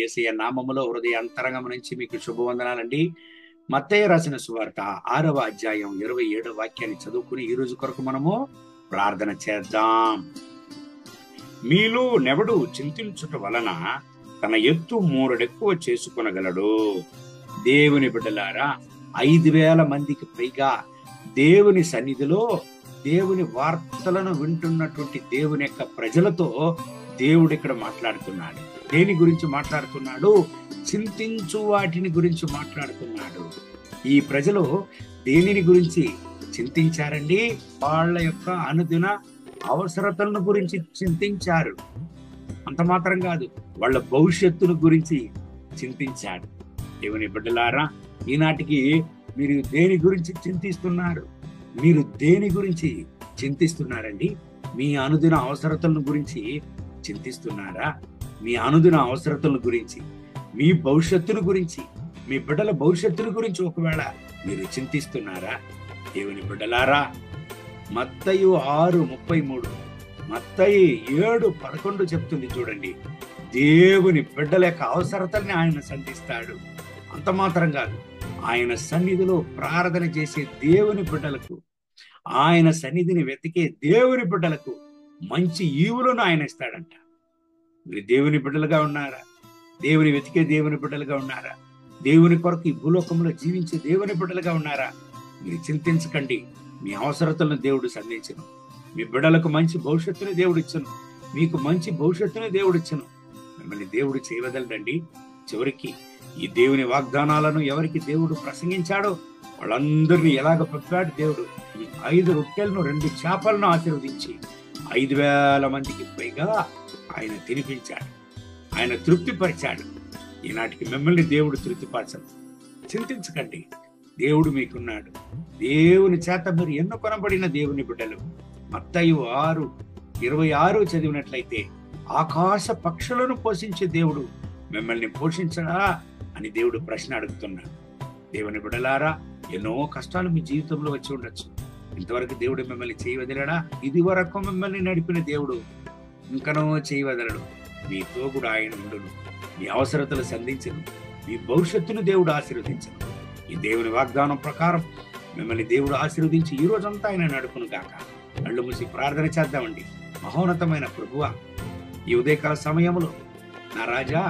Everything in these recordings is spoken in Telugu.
యేసయ్య నామములో హృదయ అంతరంగం నుంచి మీకు శుభవందనాలండి. మత్తయి రాసిన సువార్త 6వ అధ్యాయం 27వ వాక్యాన్ని చదువుకుని ఈ రోజు కొరకు మనము ప్రార్థన చేద్దాం. మీలో నెవడు చింతించుట వలన తన ఎత్తు మూరడెక్కువ చేసుకొనగలడు. దేవుని బిడ్డలారా, 5,000 మందికి పైగా దేవుని సన్నిధిలో దేవుని వార్తలను వింటున్నటువంటి దేవుని యొక్క ప్రజలతో దేవుడు ఇక్కడ మాట్లాడుతున్నాడు. దేని గురించి మాట్లాడుతున్నాడు? చింతించు వాటిని గురించి మాట్లాడుతున్నాడు. ఈ ప్రజలు దేనిని గురించి చింతించారండి? వాళ్ళ యొక్క అనుదిన అవసరతలను గురించి చింతించారు. అంత మాత్రం కాదు, వాళ్ళ భవిష్యత్తును గురించి చింతించాడు. దేవుని బిడ్డలారా, ఈనాటికి మీరు దేని గురించి చింతిస్తున్నారు? మీరు దేని గురించి చింతిస్తున్నారండి? మీ అనుదిన అవసరతలను గురించి చింతిస్తున్నారా? మీ అనుదిన అవసరతల గురించి, మీ భవిష్యత్తును గురించి, మీ బిడ్డల భవిష్యత్తును గురించి ఒకవేళ మీరు చింతిస్తున్నారా? దేవుని బిడ్డలారా, మత్తయి 6:33, మత్తయి 7:11 చెప్తుంది చూడండి. దేవుని బిడ్డల యొక్క అవసరతల్ని ఆయన సంధిస్తాడు. అంత మాత్రం కాదు, ఆయన సన్నిధిలో ప్రార్థన చేసే దేవుని బిడ్డలకు, ఆయన సన్నిధిని వెతికే దేవుని బిడ్డలకు మంచి ఈవులను ఆయన ఇస్తాడంట. మీరు దేవుని బిడ్డలుగా ఉన్నారా? దేవుని వెతికే దేవుని బిడ్డలుగా ఉన్నారా? దేవుని కొరకు ఈ భూలోకంలో జీవించే దేవుని బిడ్డలుగా ఉన్నారా? మీరు చింతించకండి. మీ అవసరతలను దేవుడు సంధించను. మీ బిడ్డలకు మంచి భవిష్యత్తుని దేవుడు ఇచ్చను. మీకు మంచి భవిష్యత్తుని దేవుడు ఇచ్చను. మిమ్మల్ని దేవుడు చేయవదలడండి. చివరికి ఈ దేవుని వాగ్దానాలను ఎవరికి దేవుడు ప్రసంగించాడో వాళ్ళందరినీ ఎలాగ పంపాడు దేవుడు? ఈ 5 రొట్టెలను 2 చేపలను ఆశీర్వదించి 5,000 మందికి పైగా ఆయన తినిపించాడు. ఆయన తృప్తిపరిచాడు. ఈనాటికి మిమ్మల్ని దేవుడు తృప్తిపరచడు. చింతించకండి, దేవుడు మీకున్నాడు. దేవుని చేత మీరు ఎన్నుకొనబడిన దేవుని బిడ్డలు. మత్తయి 6:26 చదివినట్లయితే, ఆకాశ పక్షులను పోషించే దేవుడు మిమ్మల్ని పోషించడా అని దేవుడు ప్రశ్న అడుగుతున్నాడు. దేవుని బిడ్డలారా, ఎన్నో కష్టాలు మీ జీవితంలో వచ్చి ఉండొచ్చు. ఇంతవరకు దేవుడు మిమ్మల్ని చేయవదలడా? ఇది వరకు మిమ్మల్ని నడిపిన దేవుడు ఇంకనో చేయవదలడు. మీతో కూడా ఆయన ఉండును. మీ అవసరతలు సంధించను. మీ భవిష్యత్తును దేవుడు ఆశీర్వదించను. ఈ దేవుని వాగ్దానం ప్రకారం మిమ్మల్ని దేవుడు ఆశీర్వదించి ఈ రోజంతా ఆయన నడుపును గాక. కళ్ళు మూసి ప్రార్థన చేద్దామండి. మహోన్నతమైన ప్రభువా, ఈ ఉదయకాల సమయంలో నా రాజా,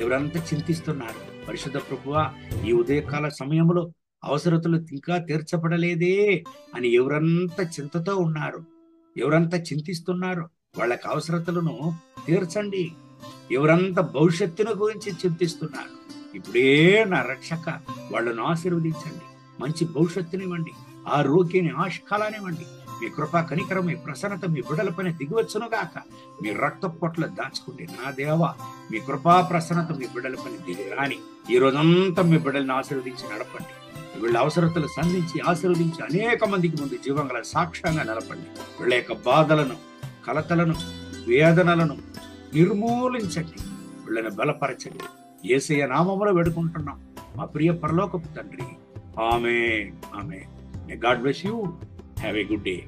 ఎవరంతా చింతిస్తున్నారు? పరిశుద్ధ ప్రభువా, ఈ ఉదయకాల సమయంలో అవసరతలు ఇంకా తీర్చబడలేదే అని ఎవరంతా చింతతో ఉన్నారు, ఎవరంతా చింతిస్తున్నారు, వాళ్ళకి అవసరతలను తీర్చండి. ఎవరంతా భవిష్యత్తును గురించి చింతిస్తున్నారు, ఇప్పుడే నా రక్షక వాళ్ళను ఆశీర్వదించండి. మంచి భవిష్యత్తునివ్వండి, ఆరోగ్యాన్ని, ఆశకాలానివ్వండి. మీ కృపా కనికరం, మీ ప్రసన్నత మీ బిడ్డల పైన దిగివచ్చును గాక. మీ రక్త పొట్ల దాచుకుంటే నా దేవా, మీ కృపా ప్రసన్నత మీ బిడ్డల పైన దిగి రాని ఈ రోజంతా మీ బిడ్డలను ఆశీర్వదించి నడపండి. వీళ్ళ అవసరతలు సంధించి ఆశీర్వదించి అనేక మందికి ముందు జీవంగల సాక్ష్యంగా నిలపండి. వీళ్ళ యొక్క బాధలను, కలతలను, వేదనలను నిర్మూలించండి. వీళ్ళని బలపరచండి. యేసయ్య నామములో వేడుకుంటున్నాం మా ప్రియ పరలోకపు తండ్రి. ఆమేన్, ఆమేన్. May God bless you. Have a good day.